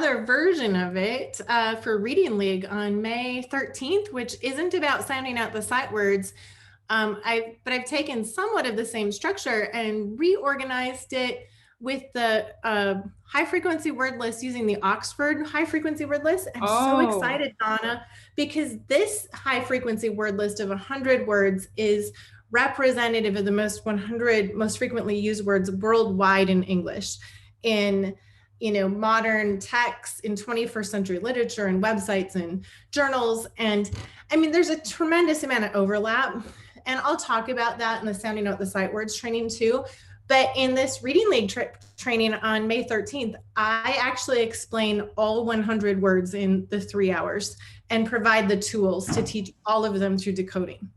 version of it for Reading League on May 13th, which isn't about sounding out the sight words. But I've taken somewhat of the same structure and reorganized it with the high frequency word list using the Oxford high frequency word list. I'm so excited, Donna, because this high frequency word list of 100 words is representative of the 100 most frequently used words worldwide in English, in modern texts, in 21st century literature and websites and journals. And I mean, there's a tremendous amount of overlap. And I'll talk about that in the Sounding Out the Sight Words training too. But in this Reading League training on May 13th, I actually explain all 100 words in the 3 hours and provide the tools to teach all of them through decoding.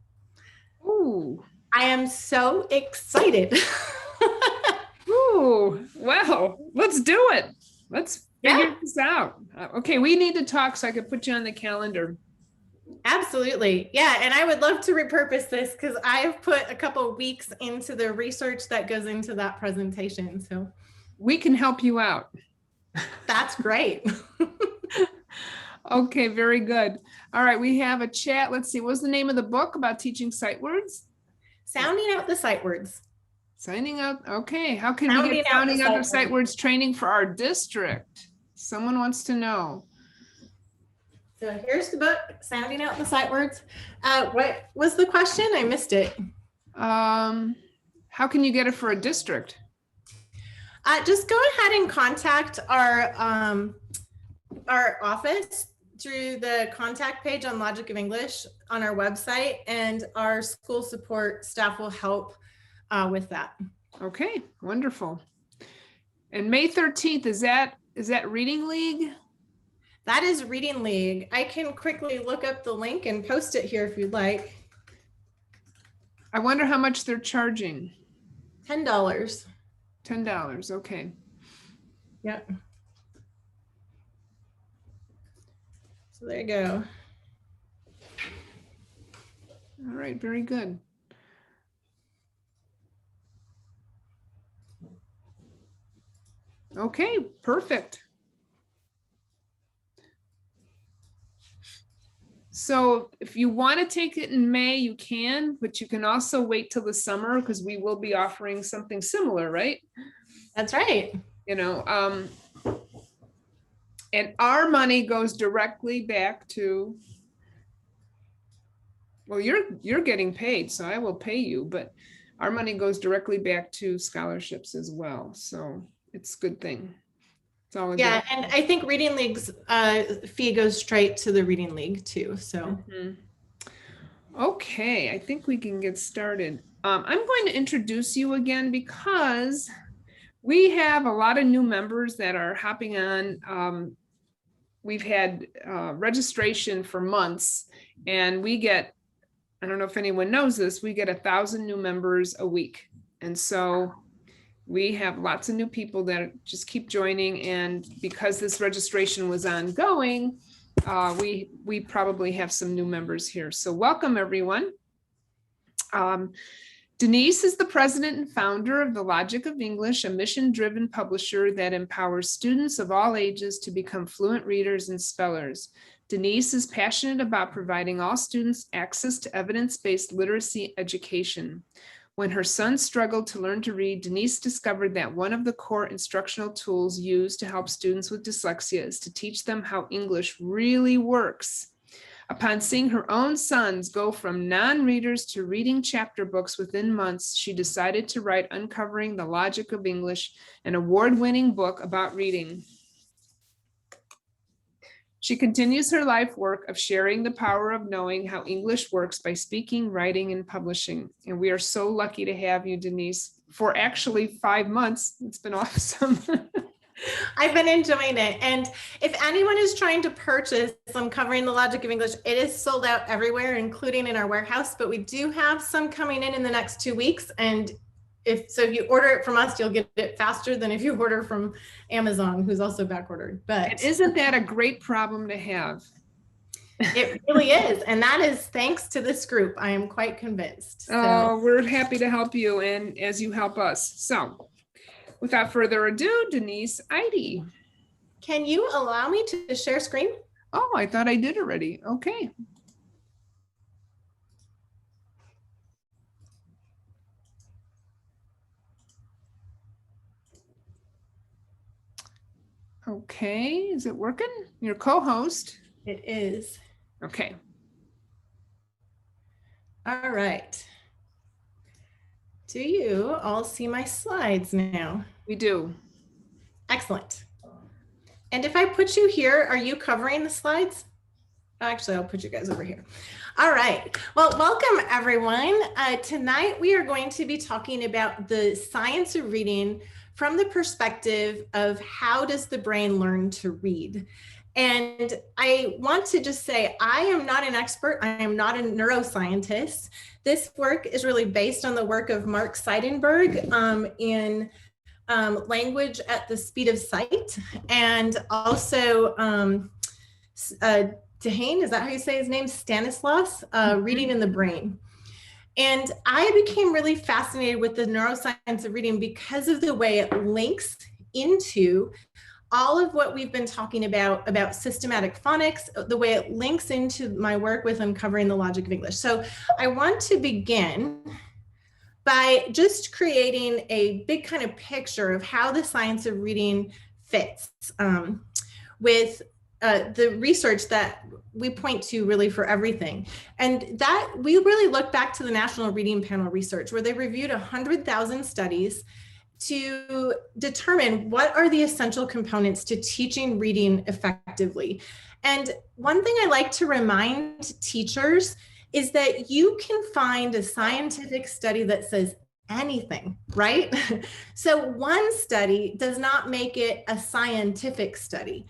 Ooh. I am so excited. Ooh, well, let's do it. Let's figure this out. Okay, we need to talk so I can put you on the calendar. Absolutely. Yeah. And I would love to repurpose this because I've put a couple of weeks into the research that goes into that presentation. So we can help you out. That's great. Okay, very good. All right, we have a chat. Let's see, what's the name of the book about teaching sight words? Sounding Out the Sight Words. Signing out. Okay, how can we get Sounding Out the Sight Words training for our district? Someone wants to know. So here's the book, Sounding Out the Sight Words. What was the question? I missed it. How can you get it for a district? Just go ahead and contact our office through the contact page on Logic of English on our website, and our school support staff will help with that. Okay, wonderful. And May 13th, is that Reading League? That is Reading League. I can quickly look up the link and post it here if you'd like. I wonder how much they're charging. $10. $10, okay. Yep. So there you go. All right, very good. Okay, perfect. So if you want to take it in May, you can, but you can also wait till the summer because we will be offering something similar, right? That's right. And our money goes directly back to, well, you're getting paid, so I will pay you, but our money goes directly back to scholarships as well. So it's a good thing. It's all good. Yeah, and I think Reading League's fee goes straight to the Reading League too. So. Okay, I think we can get started. I'm going to introduce you again because we have a lot of new members that are hopping on. We've had registration for months, and we get, I don't know if anyone knows this, we get 1,000 new members a week. And so we have lots of new people that just keep joining. And because this registration was ongoing, we probably have some new members here. So welcome, everyone. Denise is the president and founder of The Logic of English, a mission-driven publisher that empowers students of all ages to become fluent readers and spellers. Denise is passionate about providing all students access to evidence-based literacy education. When her son struggled to learn to read, Denise discovered that one of the core instructional tools used to help students with dyslexia is to teach them how English really works. Upon seeing her own sons go from non-readers to reading chapter books within months, she decided to write Uncovering the Logic of English, an award-winning book about reading. She continues her life work of sharing the power of knowing how English works by speaking, writing, and publishing. And we are so lucky to have you, Denise, for actually 5 months. It's been awesome. I've been enjoying it. And if anyone is trying to purchase Uncovering the Logic of English, it is sold out everywhere, including in our warehouse, but we do have some coming in the next 2 weeks. And if you order it from us, you'll get it faster than if you order from Amazon, who's also back ordered. But isn't that a great problem to have? It really is. And that is thanks to this group. I am quite convinced. So. Oh, we're happy to help you, and as you help us. So without further ado, Denise, Eide. Can you allow me to share screen? Oh, I thought I did already. Okay. Okay, is it working? Your co-host. It is. Okay. All right. Do you all see my slides now? We do. Excellent. And if I put you here, are you covering the slides? Actually, I'll put you guys over here. All right. Well, welcome everyone. Tonight we are going to be talking about the science of reading from the perspective of how does the brain learn to read. And I want to just say, I am not an expert. I am not a neuroscientist. This work is really based on the work of Mark Seidenberg in language at the speed of sight, and also Tehane, is that how you say his name? Stanislaus, Reading in the Brain. And I became really fascinated with the neuroscience of reading because of the way it links into all of what we've been talking about systematic phonics, the way it links into my work with uncovering the logic of English. So I want to begin by just creating a big kind of picture of how the science of reading fits with the research that we point to really for everything. And that we really look back to the National Reading Panel research, where they reviewed 100,000 studies to determine what are the essential components to teaching reading effectively. And one thing I like to remind teachers is that you can find a scientific study that says anything, right? So one study does not make it a scientific study.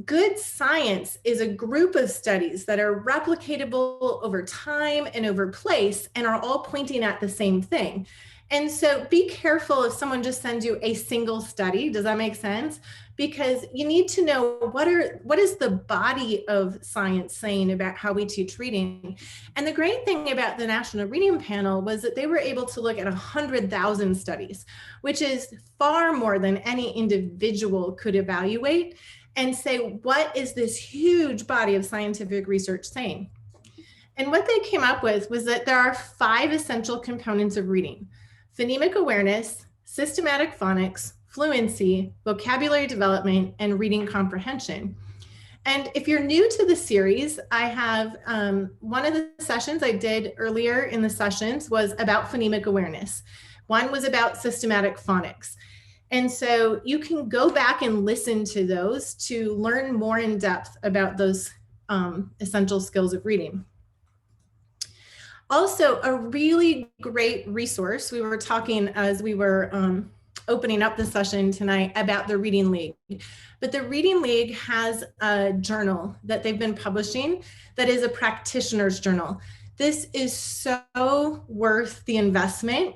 Good science is a group of studies that are replicatable over time and over place and are all pointing at the same thing. And so be careful if someone just sends you a single study. Does that make sense? Because you need to know what is the body of science saying about how we teach reading. And the great thing about the National Reading Panel was that they were able to look at 100,000 studies, which is far more than any individual could evaluate, and say, what is this huge body of scientific research saying? And what they came up with was that there are 5 essential components of reading: phonemic awareness, systematic phonics, fluency, vocabulary development, and reading comprehension. And if you're new to the series, I have one of the sessions I did earlier in the sessions was about phonemic awareness. One was about systematic phonics. And so you can go back and listen to those to learn more in depth about those essential skills of reading. Also, a really great resource, we were talking as we were opening up the session tonight about the Reading League. But the Reading League has a journal that they've been publishing that is a practitioner's journal. This is so worth the investment.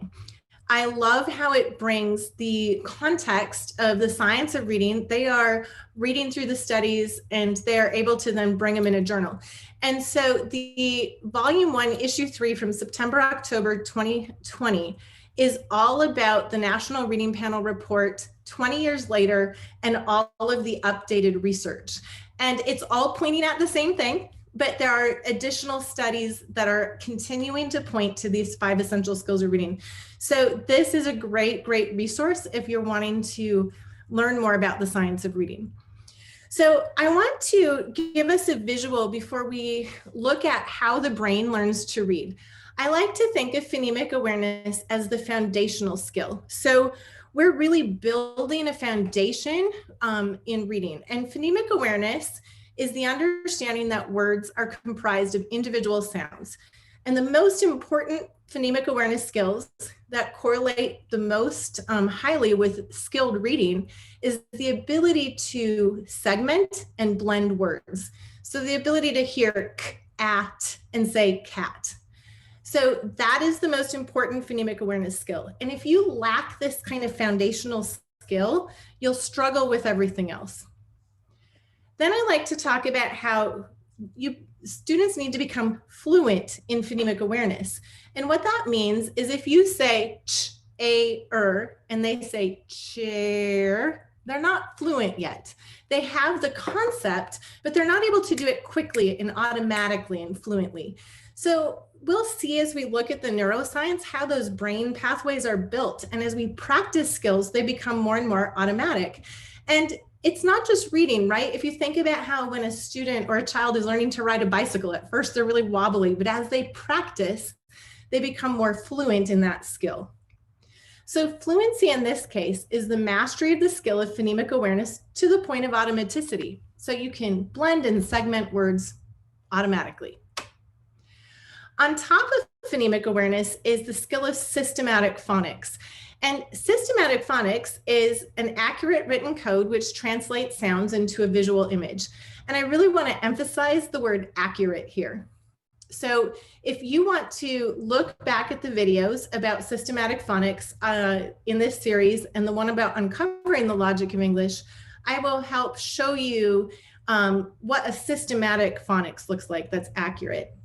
I love how it brings the context of the science of reading. They are reading through the studies and they're able to then bring them in a journal. And so the volume 1, issue 3 from September, October 2020 is all about the National Reading Panel report 20 years later and all of the updated research. And it's all pointing at the same thing, but there are additional studies that are continuing to point to these 5 essential skills of reading. So this is a great resource if you're wanting to learn more about the science of reading. So I want to give us a visual before we look at how the brain learns to read. I like to think of phonemic awareness as the foundational skill. So we're really building a foundation in reading. And phonemic awareness is the understanding that words are comprised of individual sounds. And the most important phonemic awareness skills that correlate the most highly with skilled reading is the ability to segment and blend words. So the ability to hear k, at, and say cat. So that is the most important phonemic awareness skill. And if you lack this kind of foundational skill, you'll struggle with everything else. Then I like to talk about how students need to become fluent in phonemic awareness. And what that means is if you say ch, a, and they say chair, They're not fluent yet. They have the concept, but they're not able to do it quickly and automatically and fluently. So we'll see as we look at the neuroscience how those brain pathways are built. And as we practice skills, they become more and more automatic. And it's not just reading, right? If you think about how when a student or a child is learning to ride a bicycle, at first they're really wobbly, but as they practice, they become more fluent in that skill. So fluency in this case is the mastery of the skill of phonemic awareness to the point of automaticity. So you can blend and segment words automatically. On top of phonemic awareness is the skill of systematic phonics. And systematic phonics is an accurate written code which translates sounds into a visual image. And I really want to emphasize the word accurate here. So if you want to look back at the videos about systematic phonics in this series and the one about uncovering the logic of English, I will help show you what a systematic phonics looks like that's accurate.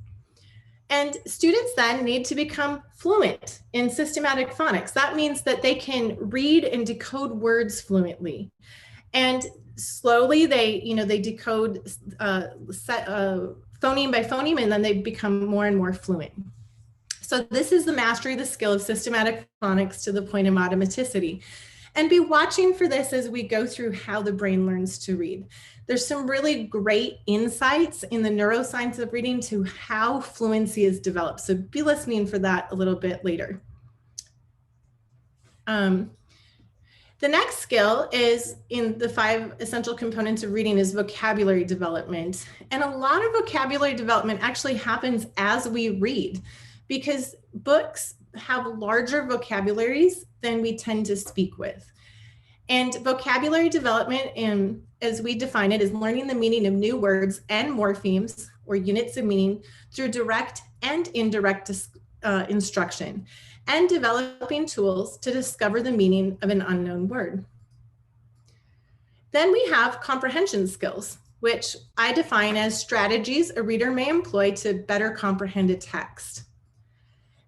And students then need to become fluent in systematic phonics. That means that they can read and decode words fluently. And slowly they decode phoneme by phoneme, and then they become more and more fluent. So this is the mastery of the skill of systematic phonics to the point of automaticity. And be watching for this as we go through how the brain learns to read. There's some really great insights in the neuroscience of reading to how fluency is developed. So be listening for that a little bit later. The next skill is in the 5 essential components of reading is vocabulary development. And a lot of vocabulary development actually happens as we read because books have larger vocabularies than we tend to speak with. And vocabulary development, as we define it, is learning the meaning of new words and morphemes or units of meaning through direct and indirect instruction, and developing tools to discover the meaning of an unknown word. Then we have comprehension skills, which I define as strategies a reader may employ to better comprehend a text.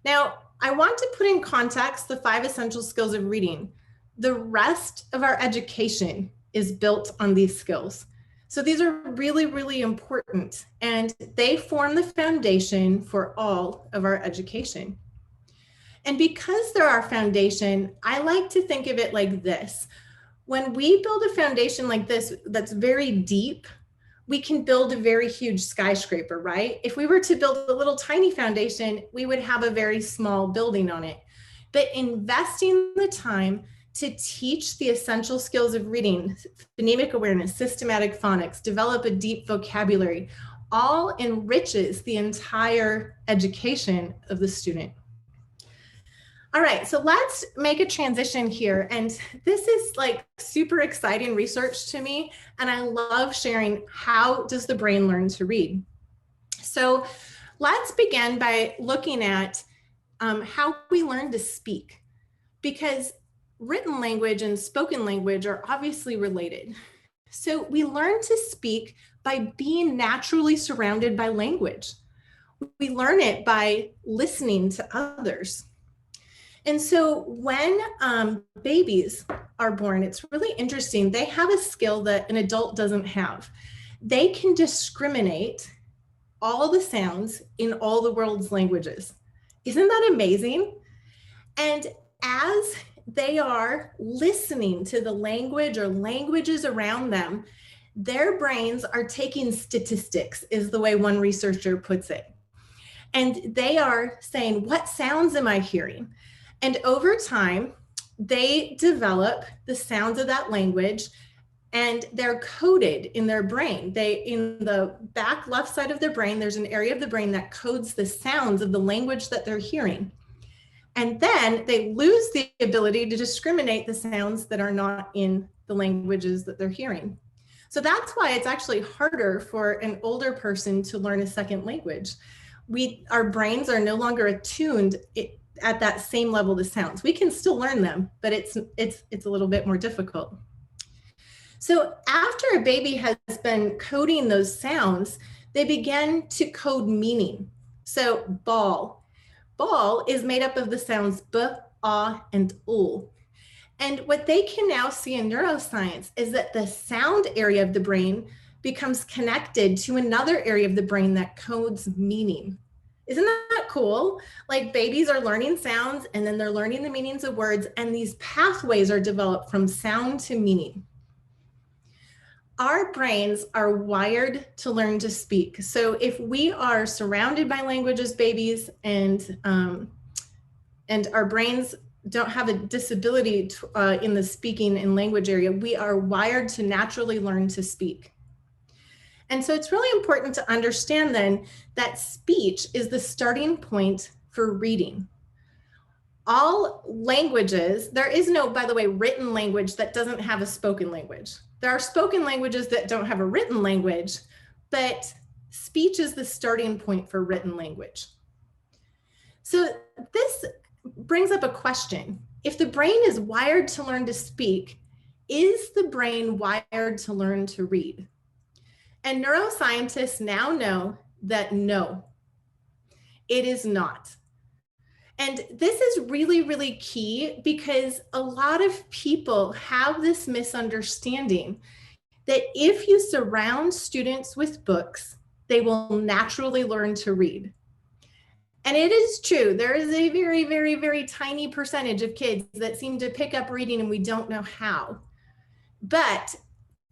Now, I want to put in context the 5 essential skills of reading. The rest of our education is built on these skills. So these are really, really important, and they form the foundation for all of our education. And because they're our foundation, I like to think of it like this. When we build a foundation like this that's very deep, we can build a very huge skyscraper, right? If we were to build a little tiny foundation, we would have a very small building on it. But investing the time to teach the essential skills of reading, phonemic awareness, systematic phonics, develop a deep vocabulary, all enriches the entire education of the student. All right, so let's make a transition here. And this is like super exciting research to me. And I love sharing how does the brain learn to read. So let's begin by looking at how we learn to speak, because written language and spoken language are obviously related. So we learn to speak by being naturally surrounded by language. We learn it by listening to others. And so when babies are born, it's really interesting. They have a skill that an adult doesn't have. They can discriminate all the sounds in all the world's languages. Isn't that amazing? And as they are listening to the language or languages around them, their brains are taking statistics, is the way one researcher puts it. And they are saying, what sounds am I hearing? And over time, they develop the sounds of that language, and they're coded in their brain. In the back left side of their brain, there's an area of the brain that codes the sounds of the language that they're hearing. And then they lose the ability to discriminate the sounds that are not in the languages that they're hearing. So that's why it's actually harder for an older person to learn a second language. Our brains are no longer attuned at that same level to sounds. We can still learn them, but it's a little bit more difficult. So after a baby has been coding those sounds, they begin to code meaning. So ball. Ball is made up of the sounds b, ah, and ul. And what they can now see in neuroscience is that the sound area of the brain becomes connected to another area of the brain that codes meaning. Isn't that cool? Like babies are learning sounds and then they're learning the meanings of words, and these pathways are developed from sound to meaning. Our brains are wired to learn to speak. So if we are surrounded by language as babies and our brains don't have a disability in the speaking and language area, we are wired to naturally learn to speak. And so it's really important to understand then that speech is the starting point for reading. All languages, there is no, by the way, written language that doesn't have a spoken language. There are spoken languages that don't have a written language, but speech is the starting point for written language. So this brings up a question. If the brain is wired to learn to speak, is the brain wired to learn to read? And neuroscientists now know that no, it is not. And this is really, really key because a lot of people have this misunderstanding that if you surround students with books, they will naturally learn to read. And it is true. There is a very, very, very tiny percentage of kids that seem to pick up reading and we don't know how. But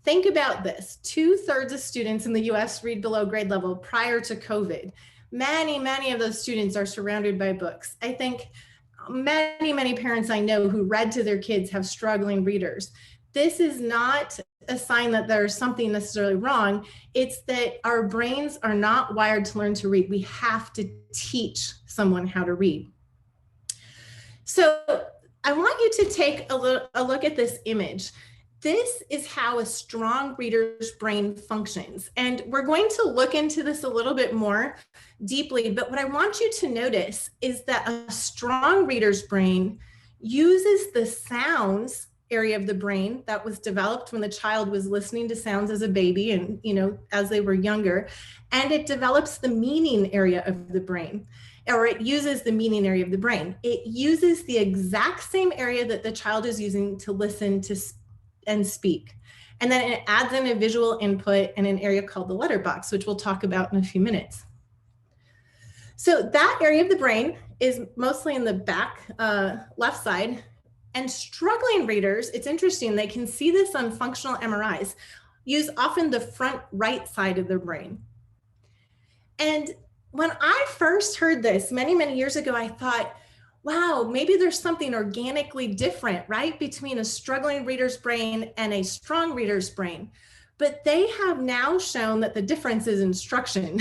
think about this. 2/3 of students in the US read below grade level prior to COVID. Many of those students are surrounded by books. I think many parents I know who read to their kids have struggling readers. This is not a sign that there's something necessarily wrong. It's that our brains are not wired to learn to read. We have to teach someone how to read. So I want you to take a look at this image. This is how a strong reader's brain functions. And we're going to look into this a little bit more deeply, but what I want you to notice is that a strong reader's brain uses the sounds area of the brain that was developed when the child was listening to sounds as a baby and, as they were younger, and it develops the meaning area of the brain, or it uses the meaning area of the brain. It uses the exact same area that the child is using to listen to and speak. And then it adds in a visual input in an area called the letterbox, which we'll talk about in a few minutes. So that area of the brain is mostly in the back left side. And struggling readers, it's interesting, they can see this on functional MRIs, use often the front right side of their brain. And when I first heard this many years ago, I thought, wow, maybe there's something organically different, right, between a struggling reader's brain and a strong reader's brain. But they have now shown that the difference is instruction.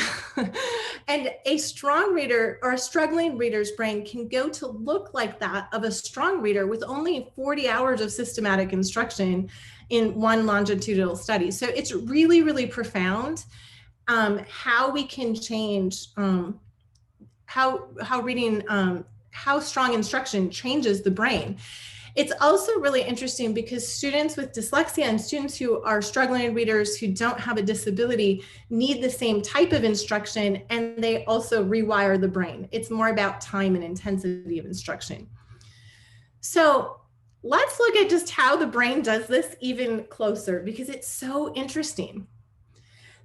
And a strong reader or a struggling reader's brain can go to look like that of a strong reader with only 40 hours of systematic instruction in one longitudinal study. So it's really, really profound how we can change how reading, how strong instruction changes the brain. It's also really interesting because students with dyslexia and students who are struggling readers who don't have a disability need the same type of instruction, and they also rewire the brain. It's more about time and intensity of instruction. So let's look at just how the brain does this even closer because it's so interesting.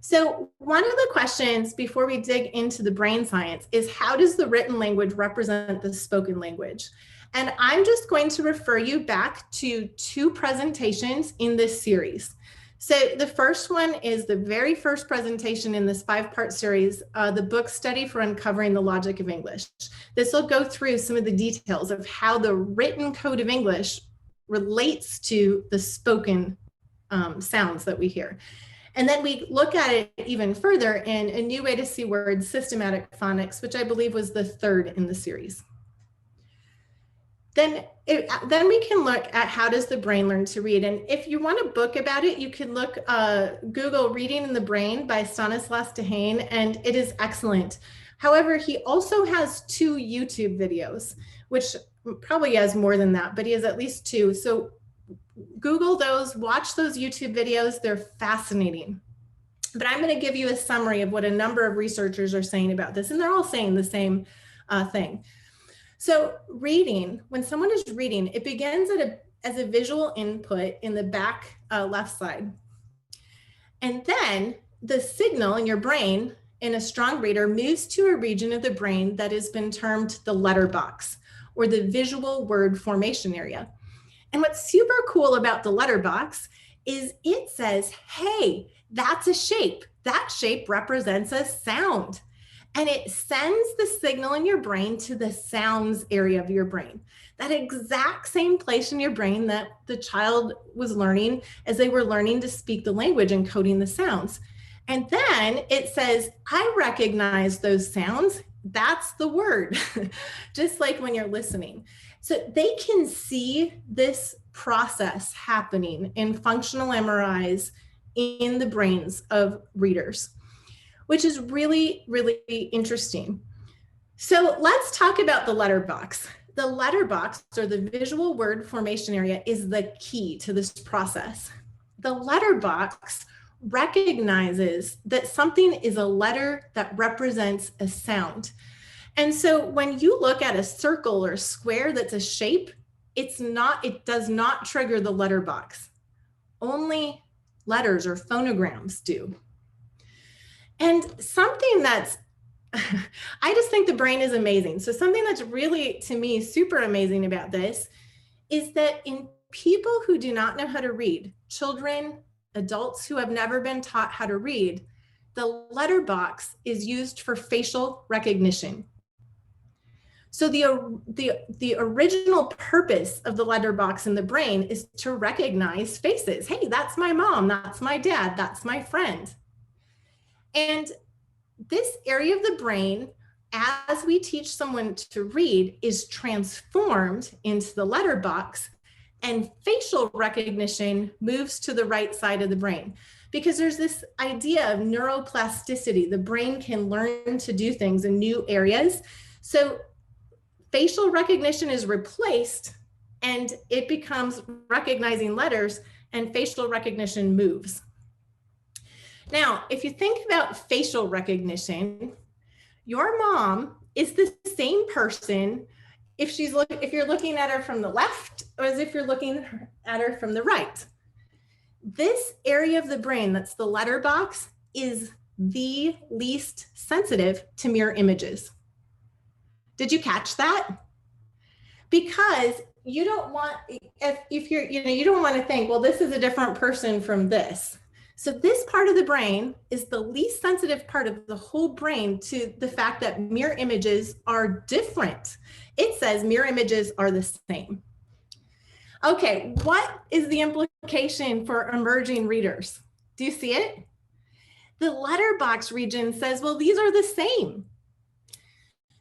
So one of the questions before we dig into the brain science is, how does the written language represent the spoken language? And I'm just going to refer you back to 2 presentations in this series. So the first one is the very first presentation in this 5-part series, the book Study for Uncovering the Logic of English. This will go through some of the details of how the written code of English relates to the spoken sounds that we hear. And then we look at it even further in A New Way to See Words, Systematic Phonics, which I believe was the 3rd in the series. Then we can look at how does the brain learn to read. And if you want a book about it, you can look, Google Reading in the Brain by Stanislas Dehaene, and it is excellent. However, he also has 2 YouTube videos, which probably has more than that, but he has at least 2. So Google those, watch those YouTube videos, they're fascinating. But I'm going to give you a summary of what a number of researchers are saying about this, and they're all saying the same thing. So reading, when someone is reading, it begins as a visual input in the back left side. And then the signal in your brain in a strong reader moves to a region of the brain that has been termed the letterbox, or the visual word formation area. And what's super cool about the letterbox is it says, hey, that's a shape. That shape represents a sound. And it sends the signal in your brain to the sounds area of your brain. That exact same place in your brain that the child was learning as they were learning to speak the language and coding the sounds. And then it says, I recognize those sounds. That's the word, just like when you're listening. So they can see this process happening in functional MRIs in the brains of readers, which is really, really interesting. So let's talk about the letterbox. The letterbox, or the visual word formation area, is the key to this process. The letterbox recognizes that something is a letter that represents a sound. And so when you look at a circle or a square that's a shape, it does not trigger the letterbox. Only letters or phonograms do. And something that's, I just think the brain is amazing. So something that's really, to me, super amazing about this is that in people who do not know how to read, children, adults who have never been taught how to read, the letterbox is used for facial recognition. So the original purpose of the letterbox in the brain is to recognize faces. Hey, that's my mom, that's my dad, that's my friend. And this area of the brain, as we teach someone to read, is transformed into the letterbox, and facial recognition moves to the right side of the brain. Because there's this idea of neuroplasticity. The brain can learn to do things in new areas. So facial recognition is replaced and it becomes recognizing letters, and facial recognition moves. Now, if you think about facial recognition, your mom is the same person if you're looking at her from the left or as if you're looking at her from the right. This area of the brain that's the letterbox is the least sensitive to mirror images. Did you catch that? Because you don't want, if you're, you don't want to think, well, this is a different person from this. So this part of the brain is the least sensitive part of the whole brain to the fact that mirror images are different. It says mirror images are the same. Okay, what is the implication for emerging readers? Do you see it? The letterbox region says, well, these are the same.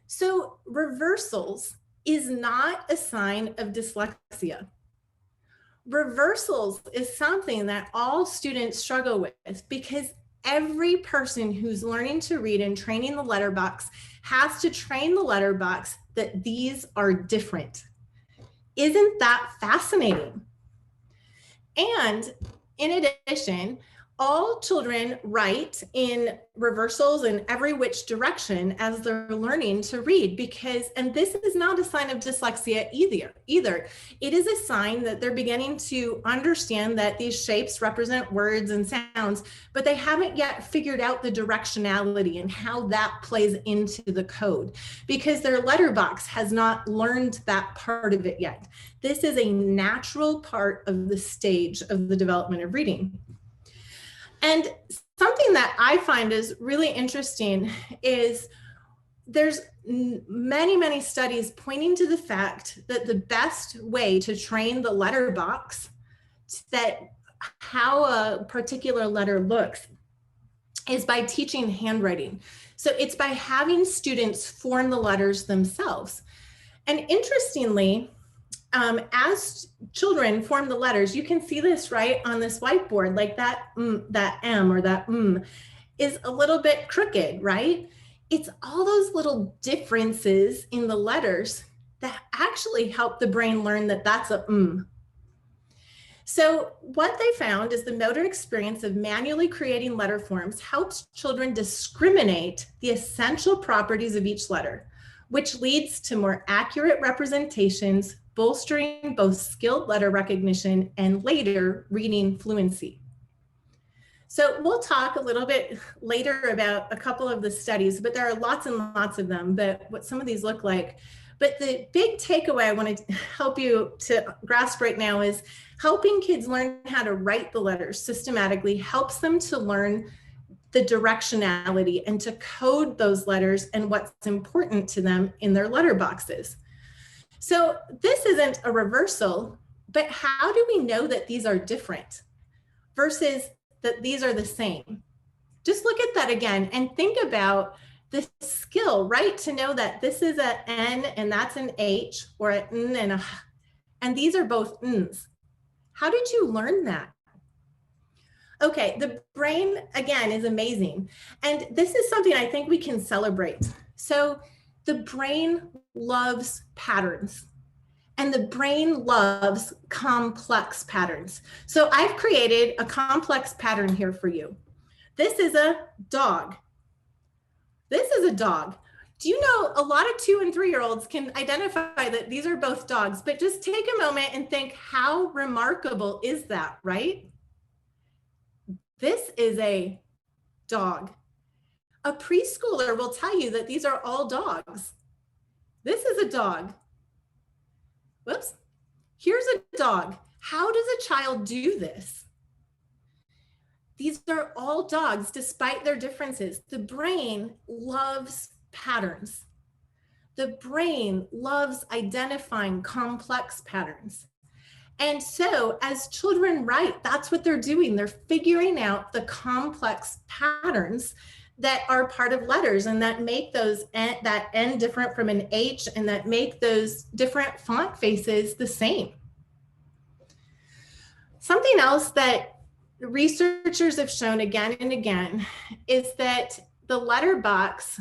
So reversals is not a sign of dyslexia. Reversals is something that all students struggle with because every person who's learning to read and training the letterbox has to train the letterbox that these are different. Isn't that fascinating? And in addition, all children write in reversals in every which direction as they're learning to read and this is not a sign of dyslexia either. It is a sign that they're beginning to understand that these shapes represent words and sounds, but they haven't yet figured out the directionality and how that plays into the code because their letterbox has not learned that part of it yet. This is a natural part of the stage of the development of reading. And something that I find is really interesting is there's many, many studies pointing to the fact that the best way to train the letterbox that how a particular letter looks is by teaching handwriting. So it's by having students form the letters themselves. And interestingly, as children form the letters, you can see this right on this whiteboard, like that M or that is a little bit crooked, right? It's all those little differences in the letters that actually help the brain learn that that's a So what they found is the motor experience of manually creating letter forms helps children discriminate the essential properties of each letter, which leads to more accurate representations bolstering both skilled letter recognition and later reading fluency. So we'll talk a little bit later about a couple of the studies, but there are lots and lots of them, but what some of these look like. But the big takeaway I want to help you to grasp right now is helping kids learn how to write the letters systematically helps them to learn the directionality and to code those letters and what's important to them in their letter boxes. So this isn't a reversal, but how do we know that these are different versus that these are the same? Just look at that again and think about the skill, right? To know that this is an N and that's an H, or an N and a H, and these are both Ns. How did you learn that? Okay, the brain, again, is amazing. And this is something I think we can celebrate. So the brain loves patterns, and the brain loves complex patterns. So I've created a complex pattern here for you. This is a dog. This is a dog. Do you know a lot of 2- and 3-year-olds can identify that these are both dogs, but just take a moment and think, how remarkable is that, right? This is a dog. A preschooler will tell you that these are all dogs. This is a dog. Whoops. Here's a dog. How does a child do this? These are all dogs, despite their differences. The brain loves patterns. The brain loves identifying complex patterns. And so as children write, that's what they're doing. They're figuring out the complex patterns that are part of letters and that make those that N different from an H and that make those different font faces the same. Something else that researchers have shown again and again is that the letterbox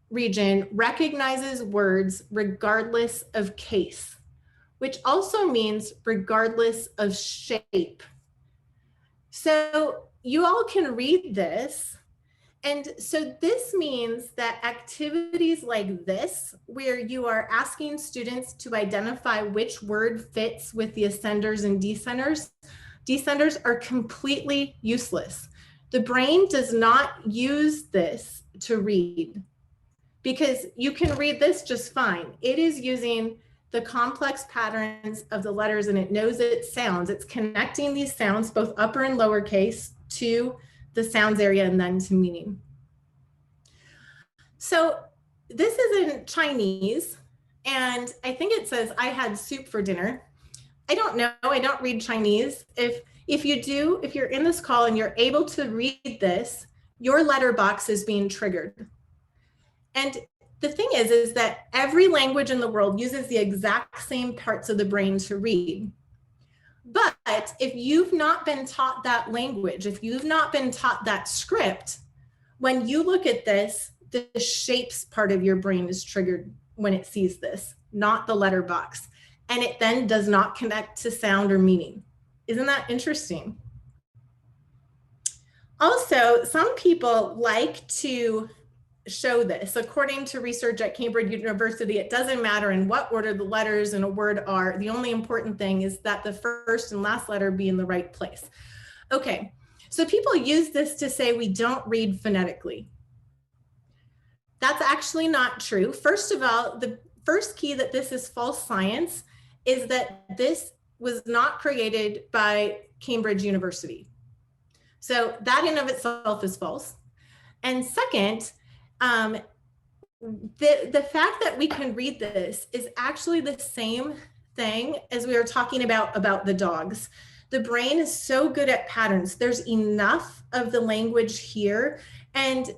region recognizes words regardless of case, which also means regardless of shape. So you all can read this. And so this means that activities like this, where you are asking students to identify which word fits with the ascenders and descenders are completely useless. The brain does not use this to read because you can read this just fine. It is using the complex patterns of the letters and it knows its sounds. It's connecting these sounds, both upper and lowercase, to the sounds area and then to meaning. So this is in Chinese, and I think it says, I had soup for dinner. I don't know, I don't read Chinese. If you do, if you're in this call and you're able to read this, your letterbox is being triggered. And the thing is that every language in the world uses the exact same parts of the brain to read. But if you've not been taught that language, if you've not been taught that script, when you look at this, the shapes part of your brain is triggered when it sees this, not the letterbox. And it then does not connect to sound or meaning. Isn't that interesting? Also, some people like to show this. According to research at Cambridge University, it doesn't matter in what order the letters in a word are. The only important thing is that the first and last letter be in the right place. Okay, so people use this to say we don't read phonetically. That's actually not true. First of all, the first key that this is false science is that this was not created by Cambridge University. So that in of itself is false. And second, the fact that we can read this is actually the same thing as we were talking about the dogs. The brain is so good at patterns. There's enough of the language here. And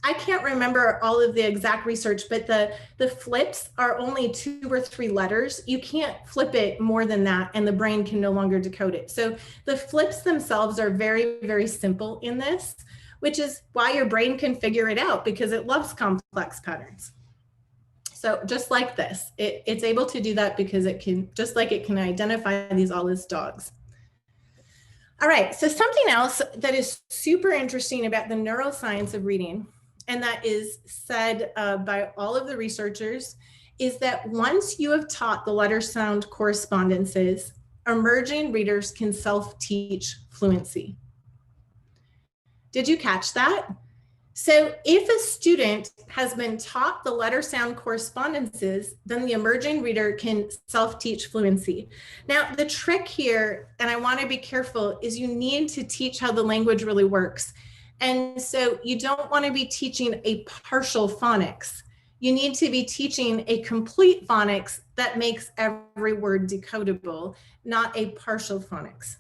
I can't remember all of the exact research, but the flips are only 2 or 3 letters. You can't flip it more than that, and the brain can no longer decode it. So the flips themselves are very, very simple in this, which is why your brain can figure it out because it loves complex patterns. So just like this, it's able to do that because it can, just like it can identify these all as dogs. All right, so something else that is super interesting about the neuroscience of reading, and that is said by all of the researchers, is that once you have taught the letter sound correspondences, emerging readers can self-teach fluency. Did you catch that? So if a student has been taught the letter sound correspondences, then the emerging reader can self-teach fluency. Now, the trick here, and I want to be careful, is you need to teach how the language really works. And so you don't want to be teaching a partial phonics. You need to be teaching a complete phonics that makes every word decodable, not a partial phonics.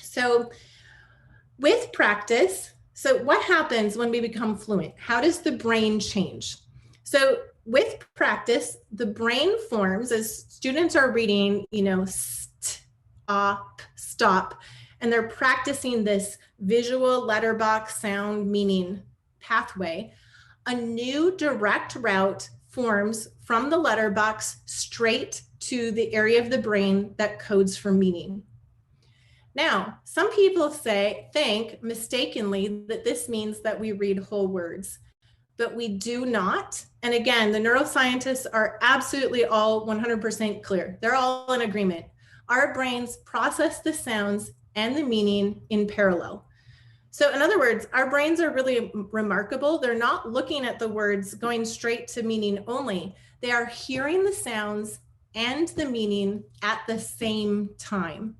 So with practice, so what happens when we become fluent? How does the brain change? So with practice, the brain forms as students are reading, stop, and they're practicing this visual letterbox sound meaning pathway. A new direct route forms from the letterbox straight to the area of the brain that codes for meaning. Now, some people think mistakenly that this means that we read whole words, but we do not. And again, the neuroscientists are absolutely all 100% clear. They're all in agreement. Our brains process the sounds and the meaning in parallel. So in other words, our brains are really remarkable. They're not looking at the words going straight to meaning only. They are hearing the sounds and the meaning at the same time.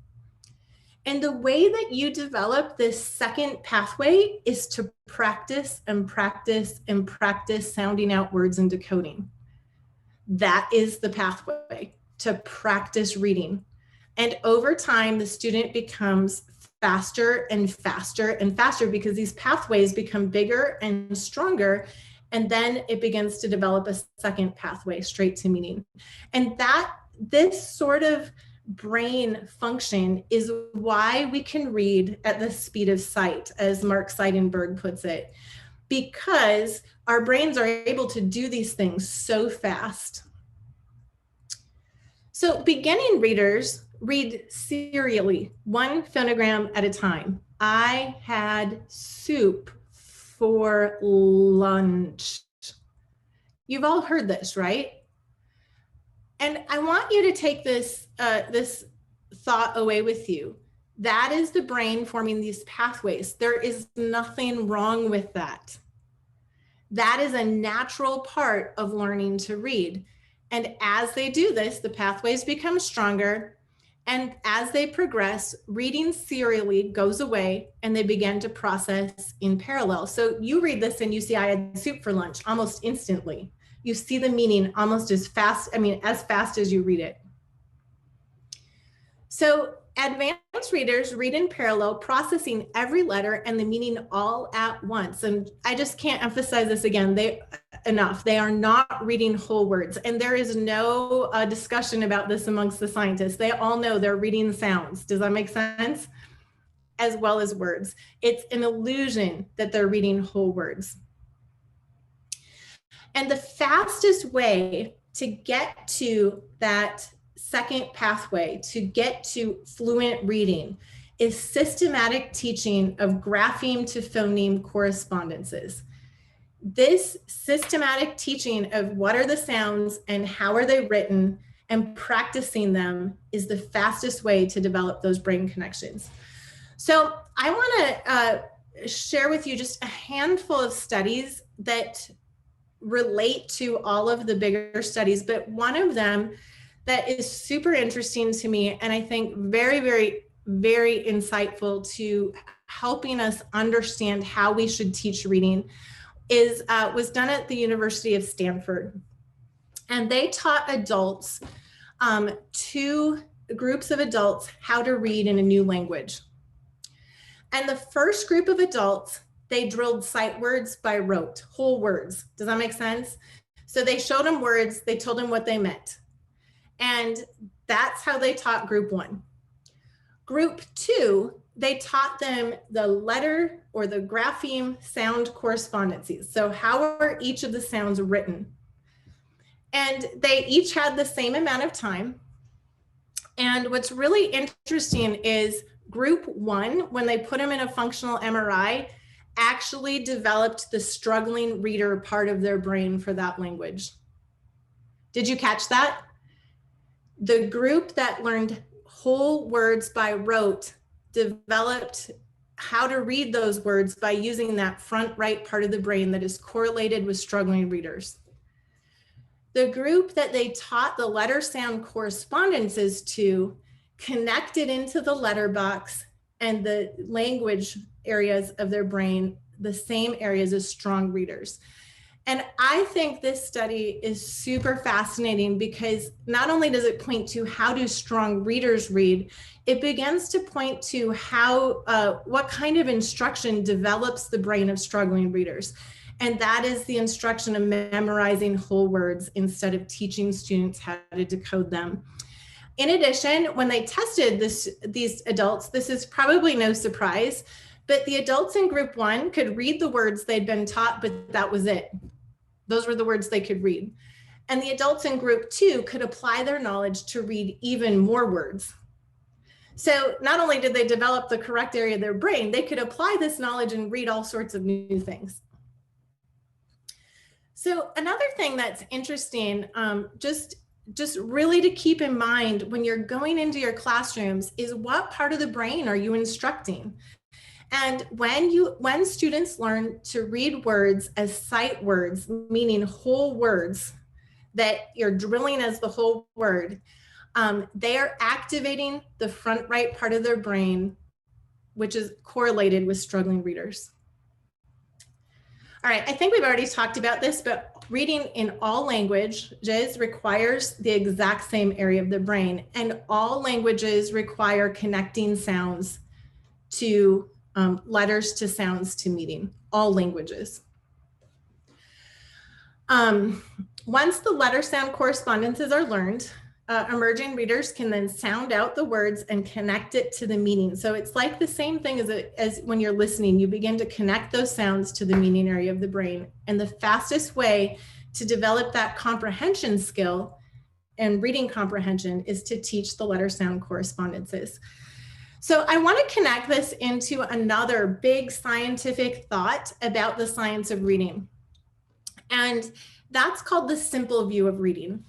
And the way that you develop this second pathway is to practice and practice and practice sounding out words and decoding. That is the pathway, to practice reading. And over time, the student becomes faster and faster and faster because these pathways become bigger and stronger. And then it begins to develop a second pathway straight to meaning. And this sort of brain function is why we can read at the speed of sight, as Mark Seidenberg puts it, because our brains are able to do these things so fast. So beginning readers read serially, one phonogram at a time. I had soup for lunch. You've all heard this, right? And I want you to take this thought away with you. That is the brain forming these pathways. There is nothing wrong with that. That is a natural part of learning to read. And as they do this, the pathways become stronger. And as they progress, reading serially goes away and they begin to process in parallel. So you read this and you see, I had soup for lunch almost instantly. You see the meaning almost as fast as you read it. So advanced readers read in parallel, processing every letter and the meaning all at once. And I just can't emphasize this enough. They are not reading whole words. And there is no discussion about this amongst the scientists. They all know they're reading sounds. Does that make sense? As well as words. It's an illusion that they're reading whole words. And the fastest way to get to that second pathway, to get to fluent reading, is systematic teaching of grapheme to phoneme correspondences. This systematic teaching of what are the sounds and how are they written and practicing them is the fastest way to develop those brain connections. So I want to share with you just a handful of studies that relate to all of the bigger studies, but one of them that is super interesting to me and I think very, very, very insightful to helping us understand how we should teach reading was done at the University of Stanford. And they taught adults, two groups of adults, how to read in a new language. And the first group of adults, they drilled sight words by rote, whole words. Does that make sense? So they showed them words, they told them what they meant. And that's how they taught group one. Group two, they taught them the letter or the grapheme sound correspondences. So how are each of the sounds written? And they each had the same amount of time. And what's really interesting is group one, when they put them in a functional MRI, actually developed the struggling reader part of their brain for that language. Did you catch that? The group that learned whole words by rote developed how to read those words by using that front right part of the brain that is correlated with struggling readers. The group that they taught the letter sound correspondences to connected into the letterbox and the language areas of their brain, the same areas as strong readers. And I think this study is super fascinating because not only does it point to how do strong readers read, it begins to point to how, what kind of instruction develops the brain of struggling readers. And that is the instruction of memorizing whole words instead of teaching students how to decode them. In addition, when they tested these adults, this is probably no surprise, but the adults in group 1 could read the words they'd been taught, but that was it. Those were the words they could read. And the adults in group 2 could apply their knowledge to read even more words. So not only did they develop the correct area of their brain, they could apply this knowledge and read all sorts of new things. So another thing that's interesting, just really to keep in mind when you're going into your classrooms is what part of the brain are you instructing? And when students learn to read words as sight words, meaning whole words that you're drilling as the whole word, they are activating the front right part of their brain, which is correlated with struggling readers. All right, I think we've already talked about this, but reading in all languages requires the exact same area of the brain, and all languages require connecting sounds to letters to sounds to meaning, all languages. Once the letter sound correspondences are learned, emerging readers can then sound out the words and connect it to the meaning. So it's like the same thing as when you're listening, you begin to connect those sounds to the meaning area of the brain. And the fastest way to develop that comprehension skill and reading comprehension is to teach the letter sound correspondences. So I want to connect this into another big scientific thought about the science of reading. And that's called the simple view of reading.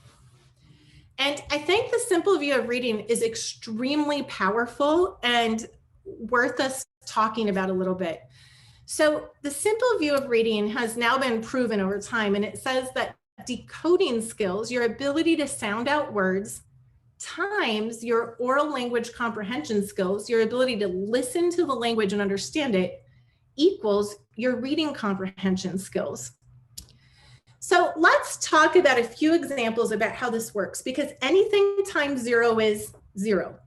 And I think the simple view of reading is extremely powerful and worth us talking about a little bit. So the simple view of reading has now been proven over time, and it says that decoding skills, your ability to sound out words, times your oral language comprehension skills, your ability to listen to the language and understand it, equals your reading comprehension skills. So let's talk about a few examples about how this works, because anything times 0 is 0.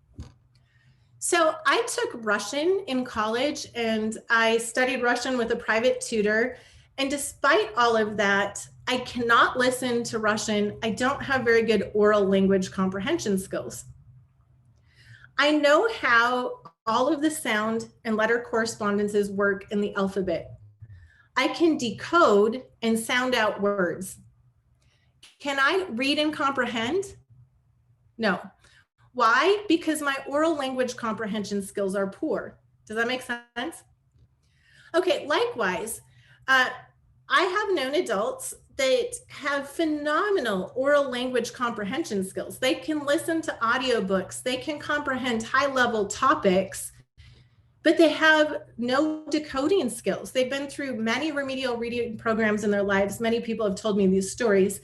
So I took Russian in college and I studied Russian with a private tutor. And despite all of that, I cannot listen to Russian. I don't have very good oral language comprehension skills. I know how all of the sound and letter correspondences work in the alphabet. I can decode and sound out words. Can I read and comprehend? No. Why? Because my oral language comprehension skills are poor. Does that make sense? Okay, likewise, I have known adults that have phenomenal oral language comprehension skills. They can listen to audiobooks, they can comprehend high-level topics, but they have no decoding skills. They've been through many remedial reading programs in their lives. Many people have told me these stories.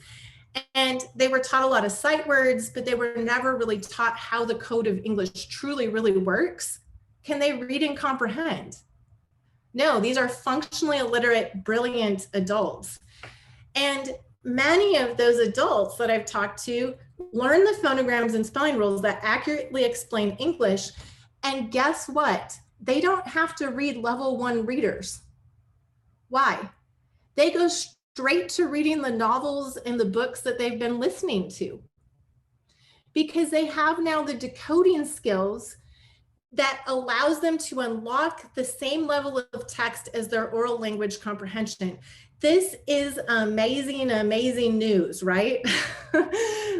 And they were taught a lot of sight words, but they were never really taught how the code of English truly, really works. Can they read and comprehend? No, these are functionally illiterate, brilliant adults. And many of those adults that I've talked to learn the phonograms and spelling rules that accurately explain English. And guess what? They don't have to read level 1 readers. Why? They go straight to reading the novels and the books that they've been listening to, because they have now the decoding skills that allows them to unlock the same level of text as their oral language comprehension. This is amazing, amazing news, right?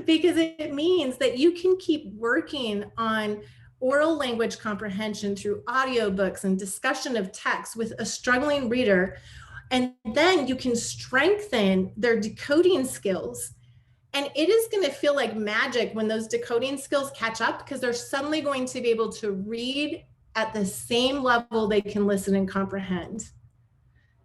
Because it means that you can keep working on oral language comprehension through audiobooks and discussion of text with a struggling reader, and then you can strengthen their decoding skills And it is going to feel like magic when those decoding skills catch up, because they're suddenly going to be able to read at the same level they can listen and comprehend.